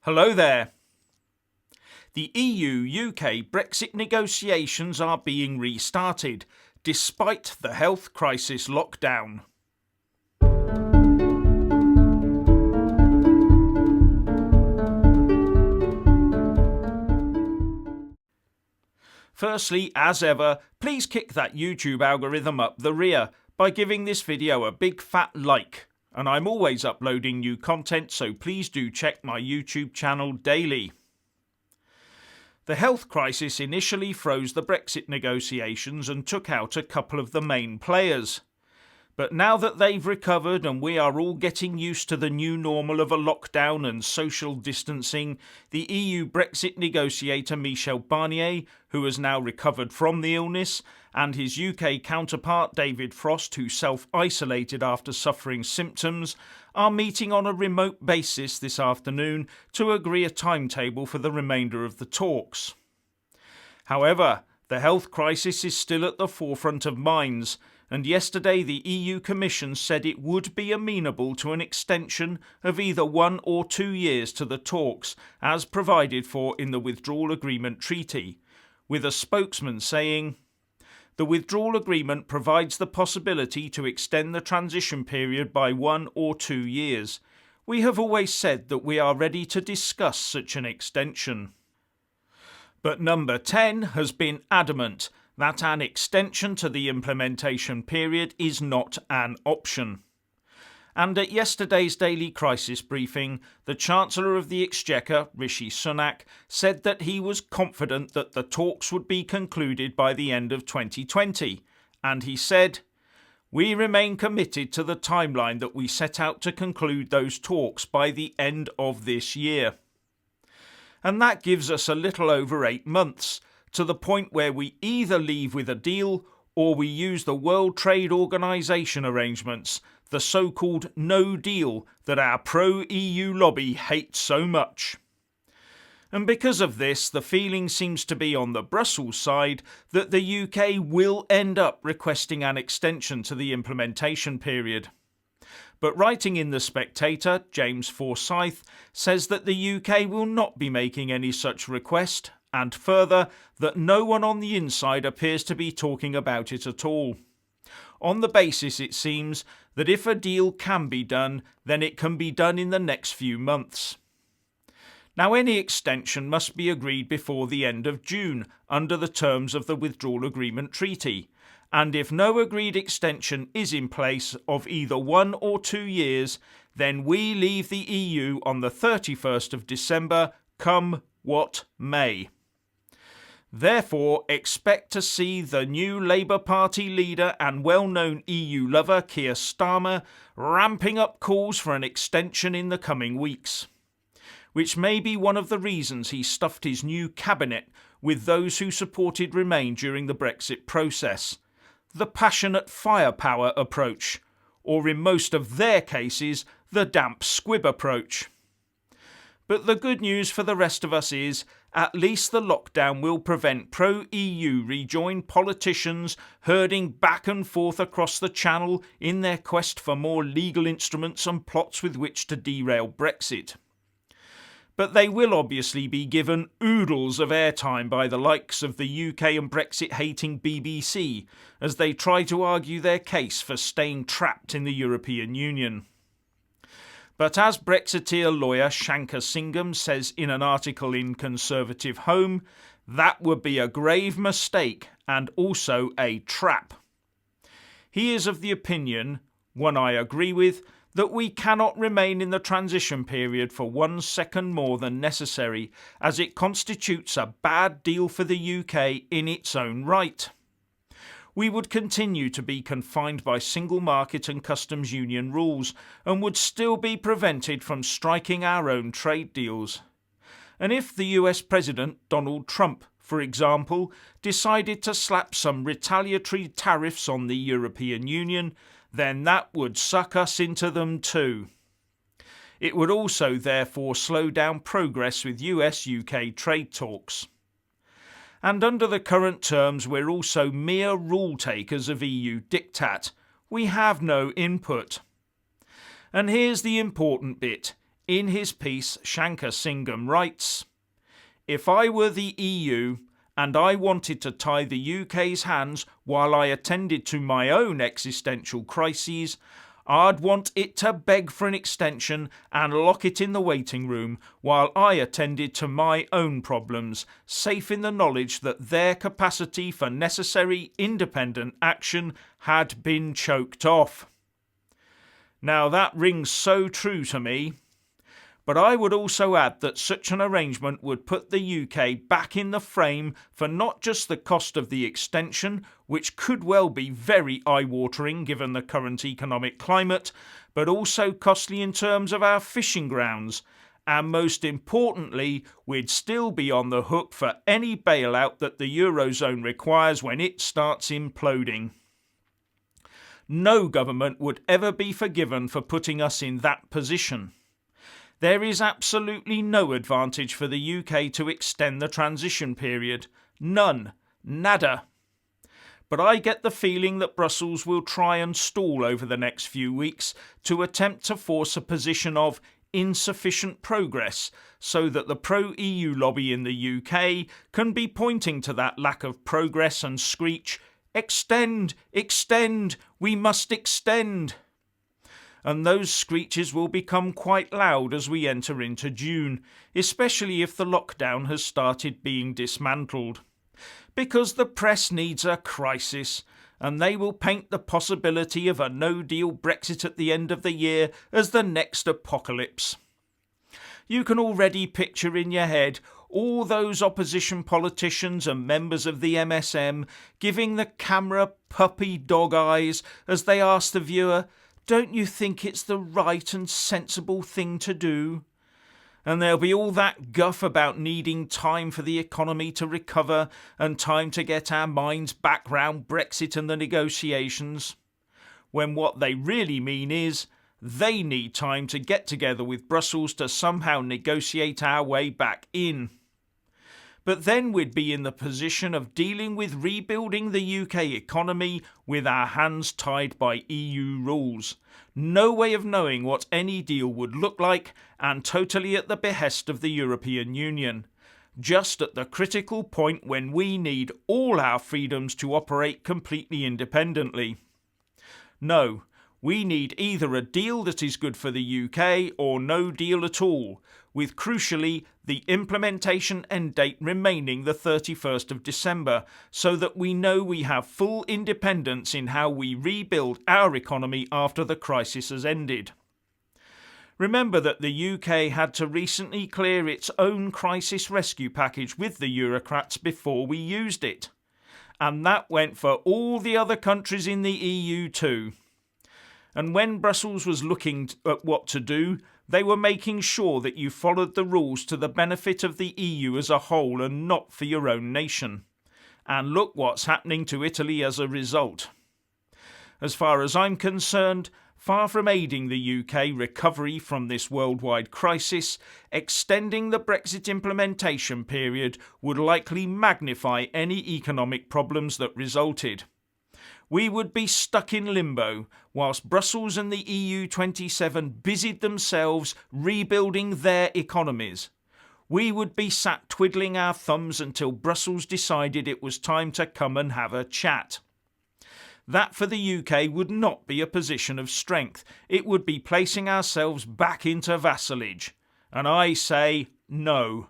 Hello there. The EU-UK Brexit negotiations are being restarted, despite the health crisis lockdown. Firstly, as ever, please kick that YouTube algorithm up the rear by giving this video a big fat like. And I'm always uploading new content, so please do check my YouTube channel daily. The health crisis initially froze the Brexit negotiations and took out a couple of the main players. But now that they've recovered and we are all getting used to the new normal of a lockdown and social distancing, the EU Brexit negotiator Michel Barnier, who has now recovered from the illness, and his UK counterpart David Frost, who self-isolated after suffering symptoms, are meeting on a remote basis this afternoon to agree a timetable for the remainder of the talks. However, the health crisis is still at the forefront of minds, and yesterday the EU Commission said it would be amenable to an extension of either 1 or 2 years to the talks, as provided for in the Withdrawal Agreement treaty, with a spokesman saying, "The Withdrawal Agreement provides the possibility to extend the transition period by 1 or 2 years. We have always said that we are ready to discuss such an extension." But Number 10 has been adamant that an extension to the implementation period is not an option. And at yesterday's daily crisis briefing, the Chancellor of the Exchequer, Rishi Sunak, said that he was confident that the talks would be concluded by the end of 2020. And he said, "We remain committed to the timeline that we set out to conclude those talks by the end of this year." And that gives us a little over 8 months, to the point where we either leave with a deal or we use the World Trade Organization arrangements, the so-called no deal that our pro-EU lobby hates so much. And because of this, the feeling seems to be on the Brussels side that the UK will end up requesting an extension to the implementation period. But writing in The Spectator, James Forsyth says that the UK will not be making any such request, and further, that no one on the inside appears to be talking about it at all. On the basis, it seems, that if a deal can be done, then it can be done in the next few months. Now, any extension must be agreed before the end of June, under the terms of the Withdrawal Agreement treaty, and if no agreed extension is in place of either 1 or 2 years, then we leave the EU on the 31st of December, come what may. Therefore, expect to see the new Labour Party leader and well-known EU lover Keir Starmer ramping up calls for an extension in the coming weeks, which may be one of the reasons he stuffed his new cabinet with those who supported Remain during the Brexit process, the passionate firepower approach, or in most of their cases, the damp squib approach. But the good news for the rest of us is, at least the lockdown will prevent pro-EU rejoined politicians herding back and forth across the channel in their quest for more legal instruments and plots with which to derail Brexit. But they will obviously be given oodles of airtime by the likes of the UK and Brexit-hating BBC as they try to argue their case for staying trapped in the European Union. But as Brexiteer lawyer Shankar Singham says in an article in Conservative Home, that would be a grave mistake and also a trap. He is of the opinion, one I agree with, that we cannot remain in the transition period for 1 second more than necessary, as it constitutes a bad deal for the UK in its own right. We would continue to be confined by single market and customs union rules and would still be prevented from striking our own trade deals. And if the US President Donald Trump, for example, decided to slap some retaliatory tariffs on the European Union, then that would suck us into them too. It would also therefore slow down progress with US-UK trade talks. And under the current terms, we're also mere rule takers of EU diktat. We have no input. And here's the important bit. In his piece, Shankar Singham writes, "If I were the EU and I wanted to tie the UK's hands while I attended to my own existential crises, I'd want it to beg for an extension and lock it in the waiting room while I attended to my own problems, safe in the knowledge that their capacity for necessary independent action had been choked off." Now that rings so true to me. But I would also add that such an arrangement would put the UK back in the frame for not just the cost of the extension, which could well be very eye-watering given the current economic climate, but also costly in terms of our fishing grounds. And most importantly, we'd still be on the hook for any bailout that the Eurozone requires when it starts imploding. No government would ever be forgiven for putting us in that position. There is absolutely no advantage for the UK to extend the transition period. None. Nada. But I get the feeling that Brussels will try and stall over the next few weeks to attempt to force a position of insufficient progress so that the pro-EU lobby in the UK can be pointing to that lack of progress and screech, "Extend! Extend! We must extend!" And those screeches will become quite loud as we enter into June, especially if the lockdown has started being dismantled. Because the press needs a crisis, and they will paint the possibility of a no-deal Brexit at the end of the year as the next apocalypse. You can already picture in your head all those opposition politicians and members of the MSM giving the camera puppy dog eyes as they ask the viewer, "Don't you think it's the right and sensible thing to do?" And there'll be all that guff about needing time for the economy to recover and time to get our minds back round Brexit and the negotiations. When what they really mean is, they need time to get together with Brussels to somehow negotiate our way back in. But then we'd be in the position of dealing with rebuilding the UK economy with our hands tied by EU rules. No way of knowing what any deal would look like, and totally at the behest of the European Union. Just at the critical point when we need all our freedoms to operate completely independently. No, we need either a deal that is good for the UK or no deal at all, with crucially the implementation end date remaining the 31st of December, so that we know we have full independence in how we rebuild our economy after the crisis has ended. Remember that the UK had to recently clear its own crisis rescue package with the Eurocrats before we used it. And that went for all the other countries in the EU too. And when Brussels was looking at what to do, they were making sure that you followed the rules to the benefit of the EU as a whole and not for your own nation. And look what's happening to Italy as a result. As far as I'm concerned, far from aiding the UK recovery from this worldwide crisis, extending the Brexit implementation period would likely magnify any economic problems that resulted. We would be stuck in limbo whilst Brussels and the EU27 busied themselves rebuilding their economies. We would be sat twiddling our thumbs until Brussels decided it was time to come and have a chat. That for the UK would not be a position of strength. It would be placing ourselves back into vassalage. And I say no.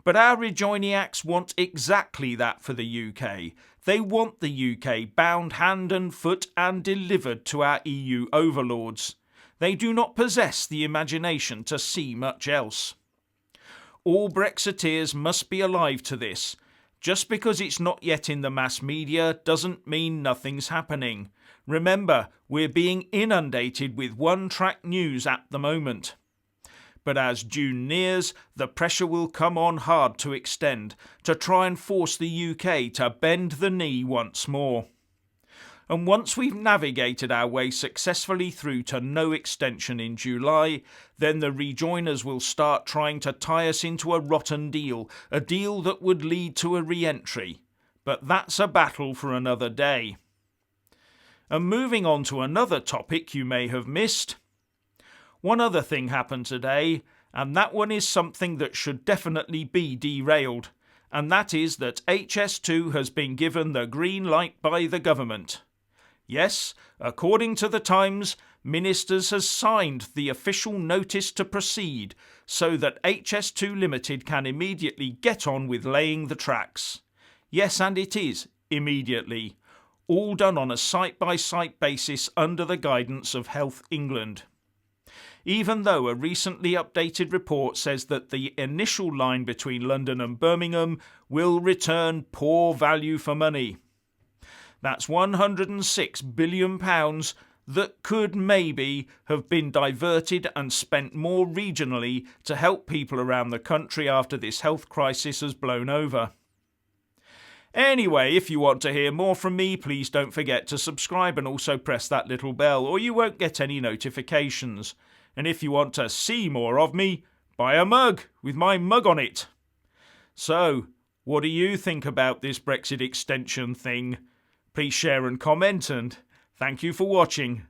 But our rejoiniacs want exactly that for the UK. They want the UK bound hand and foot and delivered to our EU overlords. They do not possess the imagination to see much else. All Brexiteers must be alive to this. Just because it's not yet in the mass media doesn't mean nothing's happening. Remember, we're being inundated with one-track news at the moment. But as June nears, the pressure will come on hard to extend, to try and force the UK to bend the knee once more. And once we've navigated our way successfully through to no extension in July, then the rejoiners will start trying to tie us into a rotten deal, a deal that would lead to a re-entry. But that's a battle for another day. And moving on to another topic you may have missed. One other thing happened today, and that one is something that should definitely be derailed, and that is that HS2 has been given the green light by the government. Yes, according to the Times, Ministers has signed the official notice to proceed so that HS2 Limited can immediately get on with laying the tracks. Yes, and it is immediately. All done on a site-by-site basis under the guidance of Health England. Even though a recently updated report says that the initial line between London and Birmingham will return poor value for money. That's £106 billion that could maybe have been diverted and spent more regionally to help people around the country after this health crisis has blown over. Anyway, if you want to hear more from me, please don't forget to subscribe and also press that little bell, or you won't get any notifications. And if you want to see more of me, buy a mug with my mug on it. So, what do you think about this Brexit extension thing? Please share and comment, and thank you for watching.